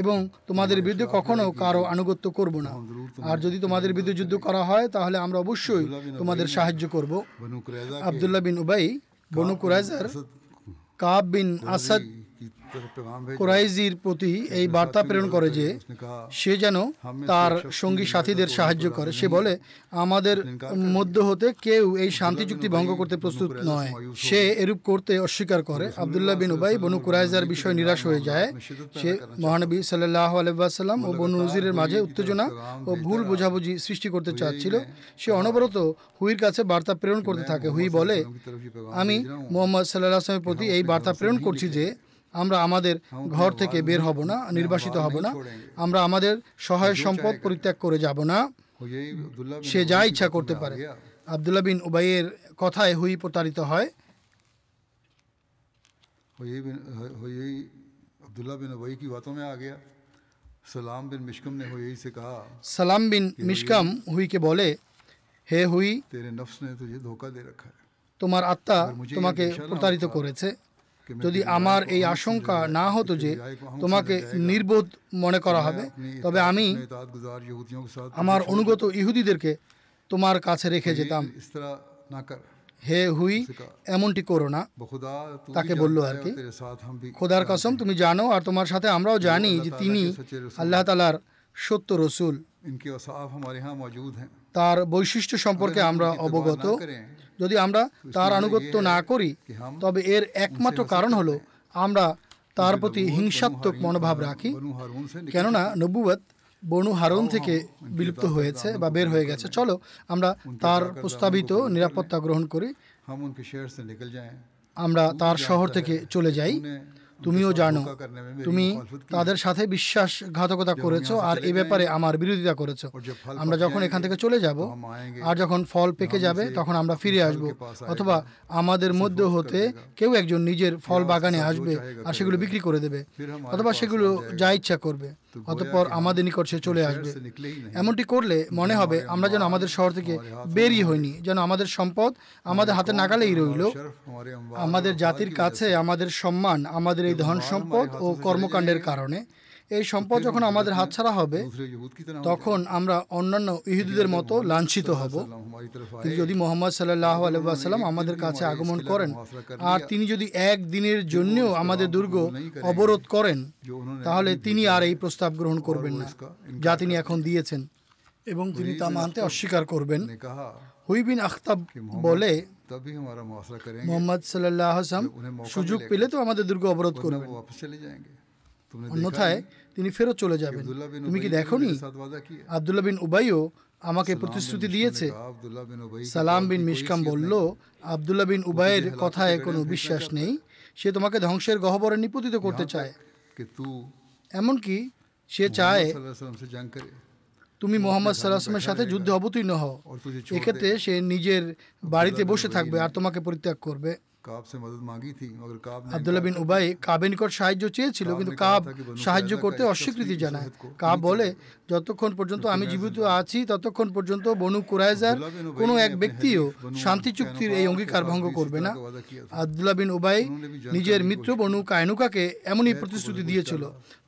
এবং তোমাদের বিরুদ্ধে কখনো কারো আনুগত্য করব না। আর যদি তোমাদের বিরুদ্ধে যুদ্ধ করা হয় তাহলে আমরা অবশ্যই তোমাদের সাহায্য করব। আব্দুল্লাহ বিন উবাই বনু কুরাইজার কাব বিন আসাদ কুরাইজির প্রতি এই বার্তা প্রেরণ করে যে সে যেন তার সঙ্গী সাথীদের সাহায্য করে। সে বলে, আমাদের মধ্য হতে কেউ এই শান্তি চুক্তি ভঙ্গ করতে প্রস্তুত নয়। সে এরূপ করতে অস্বীকার করে। আব্দুল্লাহ বিন উবাই বনু কুরাইজার বিষয়ে নিরাশ হয়ে যায়। সে মহানবী সাল্লাল্লাহু আলাইহি ওয়াসাল্লাম ও বনু নজিরের মাঝে উত্তেজনা ও ভুল বোঝাবুঝি সৃষ্টি করতে চাচ্ছিল। সে অনবরত হুইর কাছে বার্তা প্রেরণ করতে থাকে। হুই বলে, আমি মুহাম্মদ সাল্লাল্লাহু আলাইহি ওয়াসাল্লামের প্রতি এই বার্তা প্রেরণ করছি যে আমরা আমাদের ঘর থেকে বের হব না, নির্বাসিত হব না, আমরা আমাদের সহায় সম্পদ পরিত্যাগ করে যাব না, সে যা ইচ্ছা করতে পারে। আব্দুল্লাহ বিন উবাইয়ের কথায় হুই প্রতারিত হয়। সালাম বিন মিশকাম হুইকে বলে, হে হুই, তোমার আত্মা তোমাকে প্রতারিত করেছে। যদি আমার এই আশঙ্কা না হতো যে তোমাকে নির্বোধ মনে করা হবে, তবে আমি আমার অনুগত ইহুদিদেরকে তোমার কাছে রেখে যেতাম। হে হুই, এমনটি করো না। बखुदा तू তাকে भी বলল जानता আর है কি, और तेरे साथ हम भी খোদার কসম তুমি জানো আর তোমার সাথে আমরাও জানি যে তিনি আল্লাহ তাআলার সত্য রসুল। इनके औसाफ हमारे यहाँ मौजूद हैं। তার বৈশিষ্ট্য সম্পর্কে আমরা অবগত। যদি আমরা তার আনুগত্য না করি তবে এর একমাত্র কারণ হলো আমরা তার প্রতি হিংসাত্মক মনোভাব রাখি, কেননা নবুয়ত বনু হারুন থেকে বিলুপ্ত হয়েছে বা বের হয়ে গেছে। চলো আমরা তার প্রস্তাবিত নিরাপত্তা গ্রহণ করি, हम उनके शहर से निकल जाएं। আমরা তার শহর থেকে চলে যাই। তুমিও জানো তুমি তাদের সাথে বিশ্বাসঘাতকতা করেছো আর এ ব্যাপারে আমার বিরোধিতা করেছো। আমরা যখন এখান থেকে চলে যাব আর যখন ফল পেকে যাবে তখন আমরা ফিরে আসব, অথবা আমাদের মধ্যে হতে কেউ একজন নিজের ফল বাগানে আসবে আর সেগুলো বিক্রি করে দেবে, অথবা সেগুলো যা ইচ্ছা করবে, অতঃপর আমাদের নিকট সে চলে আসবে। এমনটি করলে মনে হবে আমরা যেন আমাদের শহর থেকে বেরিয়ে হইনি, যেন আমাদের সম্পদ আমাদের হাতে নাগালেই রইল। আমাদের জাতির কাছে আমাদের সম্মান আমাদের এই ধন সম্পদ ও কর্মকাণ্ডের কারণে এই সম্পদ যখন আমাদের হাতছাড়া হবে তখন আমরা অন্যান্য ইহুদিদের মতো লাঞ্ছিত হব। কিন্তু যদি মোহাম্মদ সাল্লাল্লাহু আলাইহি ওয়াসাল্লাম আমাদের কাছে আগমন করেন আর তিনি যদি একদিনের জন্যও আমাদের দুর্গ অবরোধ করেন তাহলে তিনি আর এই প্রস্তাব গ্রহণ করবেন না যা তিনি এখন দিয়েছেন, এবং তিনি তা মানতে অস্বীকার করবেন। হুই বিন আখতাব বলে, মোহাম্মদ সাল্লাল্লাহু আলাইহি ওয়াসাল্লাম সুযোগ পেলে তো আমাদের দুর্গ অবরোধ করবেন, অন্যথায় তিনি ফেরত চলে যাবেন। তুমি কি দেখোনি আব্দুল্লাহ বিন উবাইও আমাকে প্রতিশ্রুতি দিয়েছে? সালাম বিন মিশকাম বলল, আব্দুল্লাহ বিন উবাইয়ের কথায় কোনো বিশ্বাস নেই, সে তোমাকে ধ্বংসের গহ্বরে নিপতিত করতে চায়, এমনকি সে চায় তুমি মোহাম্মদ সাল্লাল্লাহু আলাইহি ওয়াসাল্লামের সাথে যুদ্ধে অবতীর্ণ হও। এক্ষেত্রে সে নিজের বাড়িতে বসে থাকবে আর তোমাকে পরিত্যাগ করবে। আব্দুল্লাহ বিন উবাই কাবের নিকট সাহায্য চেয়েছিল, কিন্তু কাব সাহায্য করতে অস্বীকৃতি জানায়। কাব বলে, যতক্ষণ পর্যন্ত আমি জীবিত আছি ততক্ষণ পর্যন্ত বনু কুরাইজার কোনো এক ব্যক্তিও শান্তি চুক্তির এই অঙ্গীকার ভঙ্গ করবে না। আব্দুল্লাহ বিন উবাই নিজের মিত্র বনু কায়নুকাকে এমনই প্রতিশ্রুতি দিয়েছিল,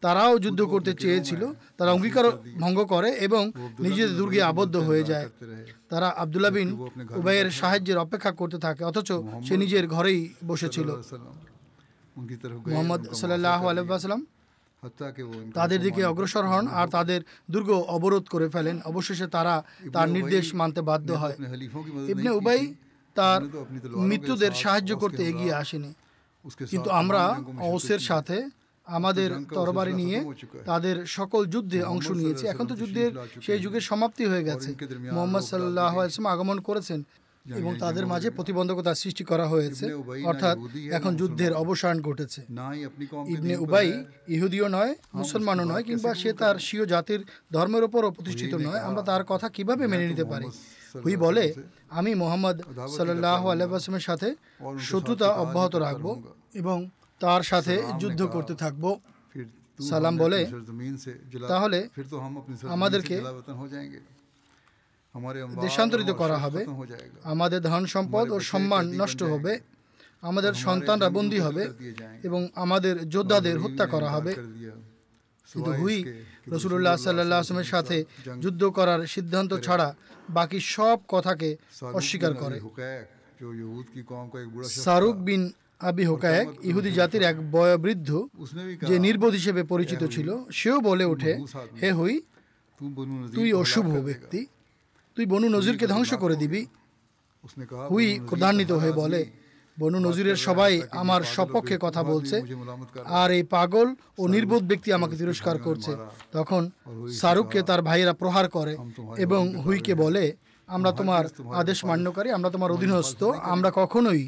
তারাও যুদ্ধ করতে চেয়েছিল, তারা অঙ্গীকার ভঙ্গ করে এবং নিজেদের দুর্গে আবদ্ধ হয়ে যায়। তারা আব্দুল্লাহ বিন উবাইয়ের সাহায্যের অপেক্ষা করতে থাকে, অথচ সে নিজের ঘরেই বসেছিল। মুহাম্মদ সাল্লাল্লাহু আলাইহি ওয়াসাল্লাম তাদের দিকে অগ্রসর হন আর তাদের দুর্গ অবরোধ করে ফেলেন। অবশেষে তারা তার নির্দেশ মানতে বাধ্য হয়। ইবনে উবাই তার মিত্রদের সাহায্য করতে এগিয়ে আসেনি, কিন্তু আমরা ঔসের সাথে আমাদের তরবারি নিয়ে তাদের সকল যুদ্ধে অংশ নিয়েছি। এখন তো যুদ্ধের সেই যুগের সমাপ্তি হয়ে গেছে। মুহাম্মদ সাল্লাল্লাহু আলাইহি ওয়াসাল্লাম আগমন করেছেন এবং তাদের মাঝে প্রতিবন্ধকতা সৃষ্টি করা হয়েছে, অর্থাৎ এখন যুদ্ধের অবসান ঘটেছে। ইবনে উবাই ইহুদিও নয়, মুসলমানও নয়, কিংবা সে তার স্বীয় জাতির ধর্মের উপরও প্রতিষ্ঠিত নয়। আমরা তার কথা কিভাবে মেনে নিতে পারি? হুই বলে, আমি মোহাম্মদ সাল্লাল্লাহু আলাইহি ওয়াসাল্লামের সাথে শত্রুতা অব্যাহত রাখব এবং তার সাথে যুদ্ধ করতে থাকব। সালাম বলে, তাহলে আমাদেরকে দেশান্তরিত করা হবে, আমাদের ধন সম্পদ ও সম্মান নষ্ট হবে, আমাদের সন্তানরা বন্দী হবে এবং আমাদের যোদ্ধাদের হত্যা করা হবে। কিন্তু হুই রাসূলুল্লাহ সাল্লাল্লাহু আলাইহি ওয়াসাল্লামের সাথে যুদ্ধ করার সিদ্ধান্ত ছাড়া বাকি সব কথাকে অস্বীকার করে। সারুক বিন আবি হুকায়ক ইহুদি জাতির এক বয়োবৃদ্ধ যে নির্বোধ হিসেবে পরিচিত ছিল, সেও বলে ওঠে, হে হুই, তুই অশুভ ব্যক্তি, তুই বনু নজিরকে ধ্বংস করে দিবি। হুই ক্রোধান্বিত হয়ে বলে, বনু নজিরের সবাই আমার সপক্ষে কথা বলছে আর এই পাগল ও নির্বোধ ব্যক্তি আমাকে তিরস্কার করছে। তখন শাহরুখকে তার ভাইয়েরা প্রহার করে এবং হুইকে বলে, আমরা তোমার আদেশ মান্যকারী, আমরা তোমার অধীনস্থ, আমরা কখনোই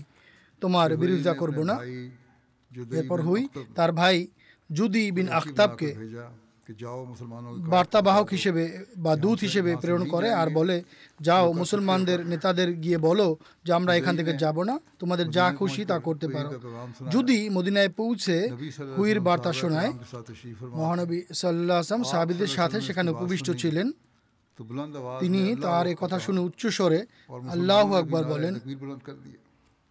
তোমার বিরোধিতা করব না। এরপর হুই তার ভাই জুদি বিন আখতাবকে বার্তাবাহক হিসেবে বা দূত হিসেবে প্রেরণ করে আর বলে, যাও মুসলমানদের নেতাদের গিয়ে বলো যে আমরা এখান থেকে যাব না, তোমাদের যা খুশি তা করতে পারো। যদি মদিনায় পৌঁছে হুইয়ের বার্তা শোনায়, মহানবী সাল্লাল্লাহু আলাইহি ওয়াসাল্লাম সাহাবীদের সাথে সেখানে উপবিষ্ট ছিলেন। তিনি তার এই কথা শুনে উচ্চস্বরে আল্লাহু আকবার বলেন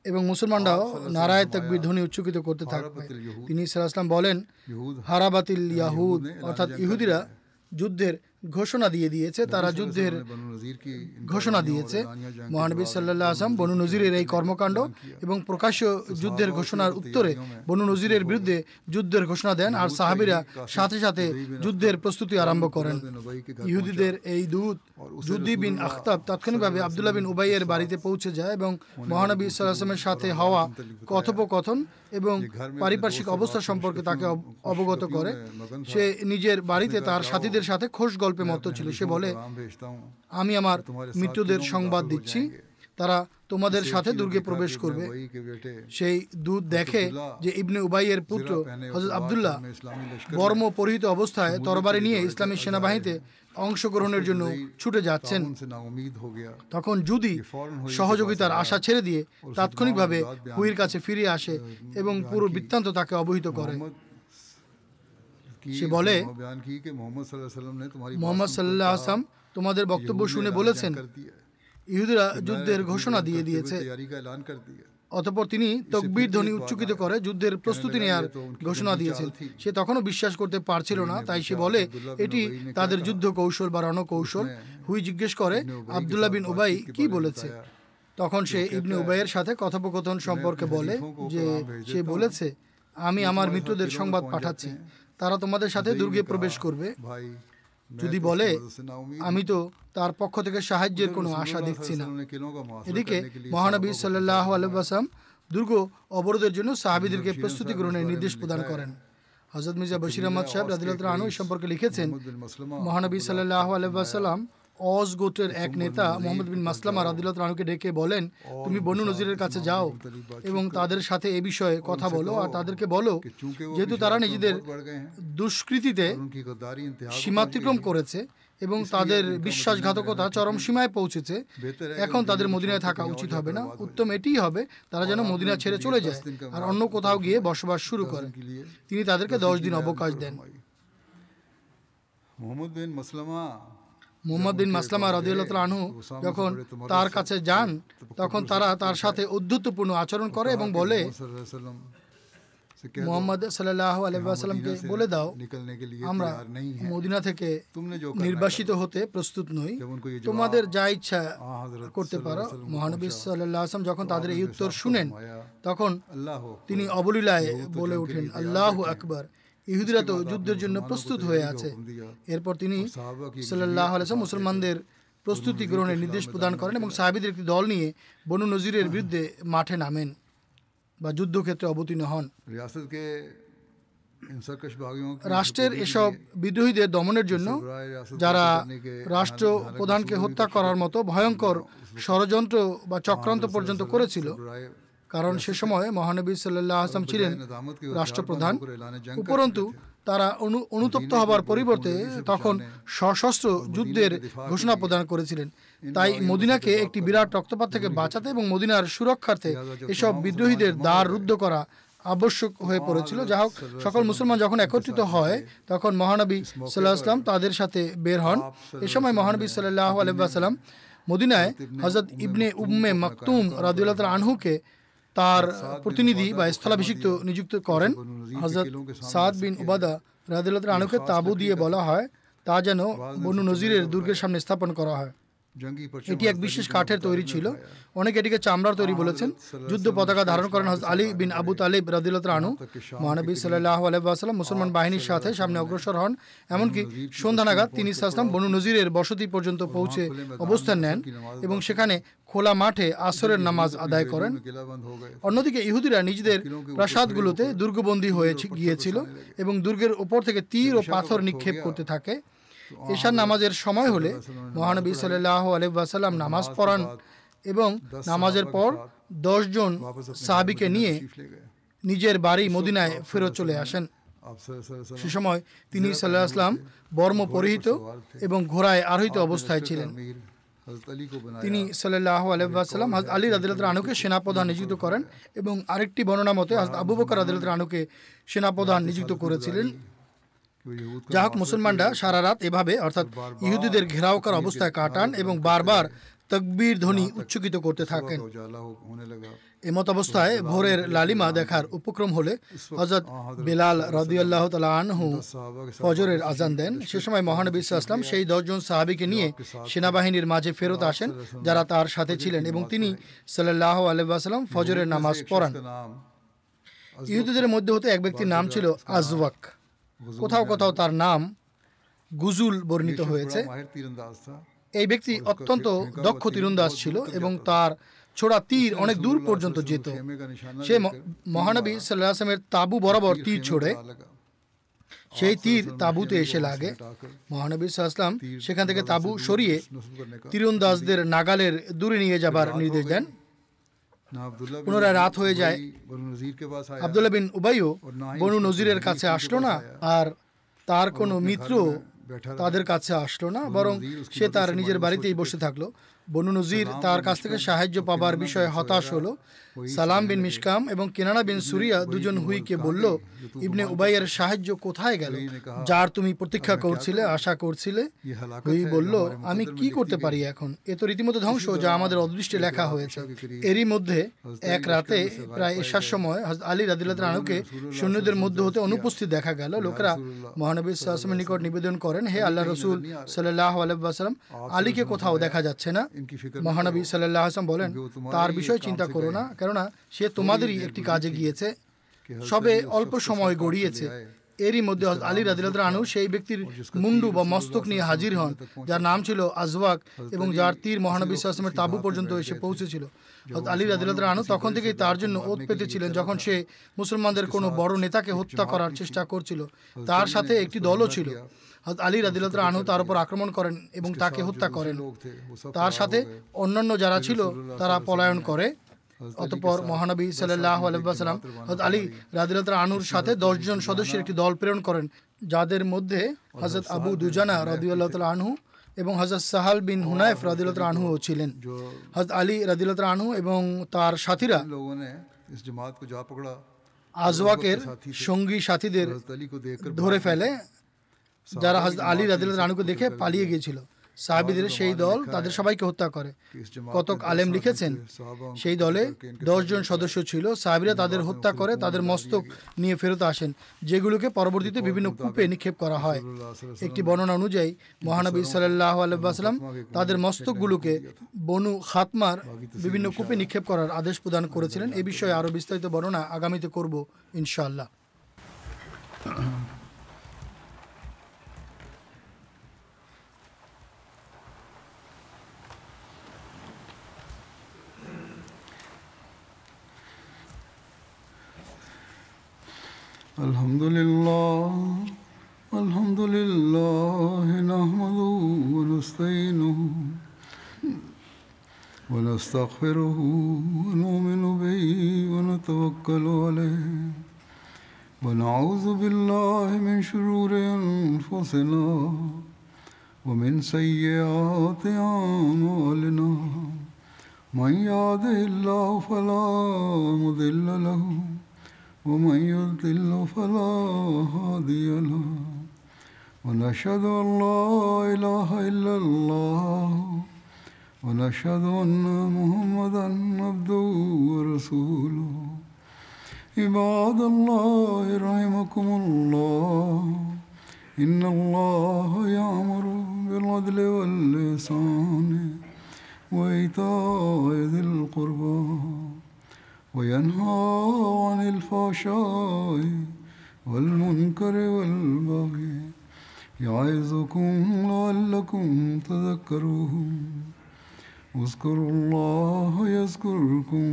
এবং মুসলমানরাও নারায়ে তাকবীর ধ্বনি উচ্চকিত করতে থাকবে। তিনি সাল্লাল্লাহু আলাইহি ওয়াসাল্লাম বলেন, হারাবাতিল ইয়াহুদ, অর্থাৎ ইহুদিরা যুদ্ধের ঘোষণা দিয়ে দিয়েছে, তারা যুদ্ধের ঘোষণা দিয়েছে। মহানবী সাল্লাল্লাহু আলাইহি ওয়াসাল্লাম বনু নজিরের এই কর্মকাণ্ড এবং প্রকাশ্য যুদ্ধের ঘোষণার উত্তরে বনু নজিরের বিরুদ্ধে যুদ্ধের ঘোষণা দেন, আর সাহাবীরা সাথে সাথে যুদ্ধের প্রস্তুতি আরম্ভ করেন। ইহুদিদের এই দূত জুদ্দি বিন আখতাব তাৎক্ষণিকভাবে আব্দুল্লাহ বিন উবাইয়ের বাড়িতে পৌঁছে যায় এবং মহানবী সাল্লাল্লাহু আলাইহি ওয়াসাল্লামের সাথে হওয়া কথোপকথন এবং পারিপার্শ্বিক অবস্থা সম্পর্কে তাকে অবগত করে। সে নিজের বাড়িতে তার সাথীদের সাথে খোশ গল্পে মত্ত ছিল। সে বলে, আমি আমার মিত্রদের সংবাদ দিচ্ছি, তারা তোমাদের সাথে দুর্গে প্রবেশ করবে। সেই দূত দেখে যে ইবনে উবাইয়ের পুত্র হযরত আব্দুল্লাহ বর্ম পরিহিত অবস্থায় তরবারি নিয়ে ইসলামী সেনাবাহিনীতে অংশগ্রহণের জন্য ছুটে যাচ্ছেন। তখন জুদি সহযোগিতার আশা ছেড়ে দিয়ে তাৎক্ষণিকভাবে হুইর কাছে ফিরে আসে এবং পুরো বৃত্তান্ত তাকে অবহিত করে। সে বলে, মুহাম্মদ সাল্লাল্লাহু আলাইহি ওয়াসাল্লাম তোমাদের বক্তব্য শুনে বলেছেন ইহুদিরা যুদ্ধের ঘোষণা দিয়ে দিয়েছে। অতঃপর তিনি তাকবীর ধ্বনি উচ্চকিত করে যুদ্ধের প্রস্তুতি নেওয়ার ঘোষণা দিয়েছেন। সে তখনও বিশ্বাস করতে পারছিল না, তাই সে বলে এটি তাদের যুদ্ধ কৌশল বা রণকৌশল। হুই জিজ্ঞেস করে, আব্দুল্লাহ বিন উবাই কি বলেছে? তখন সে ইবনে উবাইয়ের সাথে কথোপকথন সম্পর্কে বলে যে সে বলেছে, আমি আমার মিত্রদের সংবাদ পাঠাচ্ছি, তারা তোমাদের সাথে দুর্গে প্রবেশ করবে। যদি বলে, আমি তো তার পক্ষ থেকে সাহায্যের কোনো আশা দেখছি না। এদিকে মহানবী সাল্লাল্লাহু আলাইহি ওয়াসাল্লাম দুর্গ অবরোধের জন্য সাহাবীদেরকে প্রস্তুতি গ্রহণের নির্দেশ প্রদান করেন। হযরত মির্জা বশির আহমদ সাহেব রাদিয়াল্লাহু তাআলা আনহু এই সম্পর্কে লিখেছেন, মহানবী সাল্লাল্লাহু আলাইহি ওয়াসাল্লাম অজ গোত্রের এক নেতা মুহাম্মদ বিন মাসলামা রাদিয়াল্লাহু তাআলা আনহুকে ডেকে বলেন, তুমি বনু নজিরের কাছে যাও এবং তাদের সাথে এ বিষয়ে কথা বলো, আর তাদেরকে বলো যেহেতু তারা নিজেদের দুষ্কৃতিতে সীমাতিক্রম করেছে এবং তাদের বিশ্বাসঘাতকতা চরম সীমায় পৌঁছেছে, এখন তাদের মদিনায় থাকা উচিত হবে না। উত্তম এটিই হবে তারা যেন মদিনা ছেড়ে চলে যায় আর অন্য কোথাও গিয়ে বসবাস শুরু করে। তিনি তাদেরকে 10 দিন অবকাশ দেন। মুহাম্মদ বিন মাসলামা রাদিয়াল্লাহু তাআলা আনহু যখন তার কাছে যান, তখন তারা তার সাথে উদ্ধতপূর্ণ আচরণ করে এবং বলে, মুহাম্মদ সাল্লাল্লাহু আলাইহি ওয়াসাল্লামকে বলে দাও আমরা মদিনা থেকে নির্বাসিত হতে প্রস্তুত নই, তোমাদের যা ইচ্ছা করতে পারো। মহানবী সাল্লাল্লাহু আলাইহি ওয়াসাল্লাম যখন তাদের এই উত্তর শুনেন, তখন তিনি অবলীলায় বলে ওঠেন, আল্লাহু আকবার, ইহুদিরা তো যুদ্ধের জন্য প্রস্তুত হয়ে আছে। এরপর তিনি সাল্লাল্লাহু আলাইহি ওয়াসাল্লাম মুসলমানদের প্রস্তুতি গ্রহণের নির্দেশ প্রদান করেন এবং সাহাবীদের একটি দল নিয়ে বনু নজিরের বিরুদ্ধে মাঠে নামেন বা যুদ্ধক্ষেত্রে অবতীর্ণ হন। রাষ্ট্রের এসব বিদ্রোহীদের দমনের জন্য যারা রাষ্ট্র প্রধানকে হত্যা করার মতো ভয়ঙ্কর ষড়যন্ত্র বা চক্রান্ত পর্যন্ত করেছিল, কারণ সে সময় মহানবী সাল্লাল্লাহু আলাইহি ওয়াসাল্লাম ছিলেন রাষ্ট্রপ্রধান। উপরন্তু তারা অনুতপ্ত হবার পরিবর্তে তখন সশস্ত্র যুদ্ধের ঘোষণা প্রদান করেছিলেন। তাই মদিনাকে একটি বিরাট রক্তপাত থেকে বাঁচাতে এবং মদিনার সুরক্ষার্থে এসব বিদ্রোহীদের দ্বার রুদ্ধ করা আবশ্যক হয়ে পড়েছিল। যা হোক, সকল মুসলমান যখন একত্রিত হয় তখন মহানবী সাল্লাল্লাহু আলাইহি ওয়াসাল্লাম তাদের সাথে বের হন। এ সময় মহানবী সাল্লাল্লাহু আলাইহি ওয়াসাল্লাম মদিনায় হযরত ইবনে উম্মে মাকতুম রাদিয়াল্লাহু তাআলা আনহুকে তার প্রতিনিধি বা স্থলাভিষিক্ত নিযুক্ত করেন। হযরত সাদ বিন উবাদা রাদিয়াল্লাহু তাআলা আনহুকে তাঁবু দিয়ে বলা হয় তা যেন বনু নজিরের দুর্গের সামনে স্থাপন করা হয়। এটি এক বিশেষ কাঠের তৈরি ছিল, অনেকে এটিকে চামড়ার তৈরি বলেছেন। যুদ্ধ পতাকা ধারণ করেন হযরত আলী বিন আবু তালিব রাদিয়াল্লাহু তাআলা আনহু। মহানবী সাল্লাল্লাহু আলাইহি ওয়াসাল্লাম মুসলমান বাহিনীর সাথে সামনে অগ্রসর হন। এমনকি সন্ধ্যা নাগাদ তিনি সাল্লাল্লাহু আলাইহি ওয়াসাল্লাম বনু নজিরের বসতি পর্যন্ত পৌঁছে অবস্থান নেন এবং সেখানে খোলা মাঠে আসরের নামাজ আদায় করেন। অন্যদিকে ইহুদিরা নিজেদের প্রাসাদগুলোতে দুর্গবন্দী হয়ে গিয়েছিল এবং দুর্গের উপর থেকে তীর ও পাথর নিক্ষেপ করতে থাকে। এশার নামাজের সময় হলে মহানবী সাল্লাল্লাহু আলাইহি ওয়াসাল্লাম নামাজ পড়ান এবং নামাজের পর 10 জন সাহাবীকে নিয়ে নিজের বাড়ি মদিনায় ফেরত চলে আসেন। সে সময় তিনি সাল্লাল্লাহু আলাইহি ওয়াসাল্লাম বর্ম পরিহিত এবং ঘোড়ায় আরোহিত অবস্থায় ছিলেন। তিনি সাল্লাল্লাহু আলাইহি ওয়াসাল্লাম হযরত আলী রাদিয়াল্লাহু তাআলা আনহুকে সেনাপ্রধান নিযুক্ত করেন এবং আরেকটি বর্ণনা মতে হযরত আবু বকর রাদিয়াল্লাহু তাআলা আনহুকে সেনাপ্রধান নিযুক্ত করেছিলেন। যা হোক, মুসলমানরা সারা রাত এভাবে অর্থাৎ ইহুদিদের ঘেরাও করা অবস্থায় কাটান এবং বারবার তাকবীর ধ্বনি উচ্চকিত করতে থাকেন। उजाला होने लगा। এমত অবস্থায় ভোরের লালিমা দেখার উপক্রম হলে হযরত বেলাল রাদিয়াল্লাহু তাআলা আনহু ফজরের আজান দেন। সে সময় মহানবী সাল্লাল্লাহু আলাইহি ওয়াসাল্লাম সেই 10 জন সাহাবীকে নিয়ে সেনাবাহিনীর মাঝে ফেরত আসেন যারা তার সাথে ছিলেন এবং তিনি সাল্লাল্লাহু আলাইহি ওয়াসাল্লাম ফজরের নামাজ পড়ান। ইহুদিদের মধ্যে হতে এক ব্যক্তির নাম ছিল আজওয়াক, কোথাও কোথাও তার নাম গুজুল বর্ণিত হয়েছে। এই ব্যক্তি অত্যন্ত দক্ষ তীরন্দাজ ছিল এবং তার ছোড়া তীর অনেক দূর পর্যন্ত যেত। সে মহানবী সাল্লাল্লাহু আলাইহি ওয়াসাল্লামের তাবু বরাবর তীর ছোড়ে, সেই তীর তাবুতে এসে লাগে। মহানবী সাল্লাল্লাহু আলাইহি ওয়াসাল্লাম সেখান থেকে তাবু সরিয়ে তীরন্দাজদের নাগালের দূরে নিয়ে যাবার নির্দেশ দেন। পুনরায় রাত হয়ে যায়। আব্দুল্লাহ বিন উবাইও বনু নজিরের কাছে আসলো না, আর তার কোনো মিত্র তাদের কাছে আসলো না, বরং সে তার নিজের বাড়িতেই বসে থাকলো। বনু নজির তার কাছ থেকে সাহায্য পাবার বিষয়ে হতাশ হলো। সালাম বিন মিশকাম এবং কেনানা বিন সুরিয়া দুজন হুইকে বলল, ইবনে উবাইয়ের সাহায্য কোথায় গেল যার তুমি প্রতীক্ষা করছিলে, আশা করছিলে? হুই বলল, আমি কি করতে পারি এখন? এ তো রীতিমতো ধ্বংস যা আমাদের অদৃষ্টে লেখা হয়েছে। এরই মধ্যে এক রাতে প্রায় এশার সময় হযরত আলী রাদিয়াল্লাহু তাআলা আনহুকে সৈন্যদের মধ্যে হতে অনুপস্থিত দেখা গেল। লোকেরা মহানবী সাল্লাল্লাহু আলাইহি ওয়াসাল্লামের নিকট নিবেদন করেন, হে আল্লাহ রাসূল সাল্লাল্লাহু আলাইহি ওয়াসাল্লাম, আলীকে কোথাও দেখা যাচ্ছে না। মহানবী সাল্লাল্লাহু আলাইহি ওয়াসাল্লাম বলেন, তার বিষয়ে চিন্তা করো না, কেননা সে তোমাদেরই একটি কাজে গিয়েছে, সবে অল্প সময় গড়িয়েছে। এরই মধ্যে আলী রাদিয়াল্লাহু তাআলা আনহু সেই ব্যক্তির মুন্ডু বা মস্তক নিয়ে হাজির হন যার নাম ছিল আজওয়াক এবং যার তীর মহানবী সাল্লাল্লাহু আলাইহি ওয়াসাল্লামের তাবু পর্যন্ত এসে পৌঁছেছিল। আলী রাদিয়াল্লাহু তাআলা আনহু তখন থেকেই তার জন্য ওত পেতেছিলেন। যখন সে মুসলমানদের কোনো বড় নেতাকে হত্যা করার চেষ্টা করছিল, তার সাথে একটি দলও ছিল। আলী রাদিয়াল্লাহু তাআলা আনহু তার উপর আক্রমণ করেন এবং তাকে হত্যা করেন। তার সাথে অন্যান্য যারা ছিল তারা পলায়ন করে। অতঃপর মহানবী সাল্লাল্লাহু আলাইহি ওয়াসাল্লাম হযরত আলী রাদিয়াল্লাহু তাআলা আনহুর সাথে 10 জন সদস্যের একটি দল প্রেরণ করেন, যাদের মধ্যে হযরত আবু দুজানা রাদিয়াল্লাহু তাআলা আনহু এবং হযরত সাহাল বিন হুনাইফ রাদিয়াল্লাহু তাআলা আনহুও ছিলেন। হযরত আলী রাদিয়াল্লাহু তাআলা আনহু এবং তার সাথীরা আজওয়াকের সঙ্গী সাথীদের ধরে ফেলে, যারা হযরত আলী রাদিয়াল্লাহু তাআলা আনহুকে দেখে পালিয়ে গিয়েছিল। সাহাবীদের সেই দল তাদের সবাইকে হত্যা করে। কতক আলেম লিখেছেন সেই দলে 10 জন সদস্য ছিল। সাহাবীরা তাদের হত্যা করে তাদের মস্তক নিয়ে ফেরত আসেন, যেগুলোকে পরবর্তীতে বিভিন্ন কূপে নিক্ষেপ করা হয়। একটি বর্ণনা অনুযায়ী মহানবী সাল্লাল্লাহু আলাইহি ওয়াসাল্লাম তাদের মস্তকগুলোকে বনু খাতমার বিভিন্ন কূপে নিক্ষেপ করার আদেশ প্রদান করেছিলেন। এ বিষয়ে আরও বিস্তারিত বর্ণনা আগামীতে করব ইনশাআল্লাহ। الحمد لله نحمده ونستعينه ونستغفره ونؤمن به ونتوكل عليه ونعوذ بالله من شرور أنفسنا ومن سيئات أعمالنا من يهده الله فلا مضل له ومن يضلل فلا هادي له ونشهد أن لا إله إلا الله ونشهد أن محمدا عبده ورسوله عباد الله رحمكم الله إن الله يأمر بالعدل والإحسان وإيتاء ذي القربى وينهى عن الفحشاء والمنكر والبغي يعظكم لعلكم تذكرون اذكروا الله يذكركم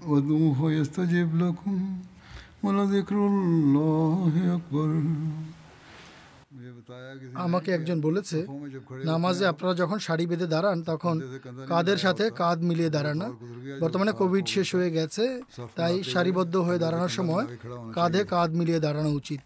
وادعوه يستجب لكم ولذكر الله أكبر। আমাকে একজন বলেছে, নামাজে আপনারা যখন সারি বেঁধে দাঁড়ান তখন কাঁধের সাথে কাঁধ মিলিয়ে দাঁড়ান না। বর্তমানে কোভিড শেষ হয়ে গেছে, তাই সারিবদ্ধ হয়ে দাঁড়ানোর সময় কাঁধে কাঁধ মিলিয়ে দাঁড়ানো উচিত।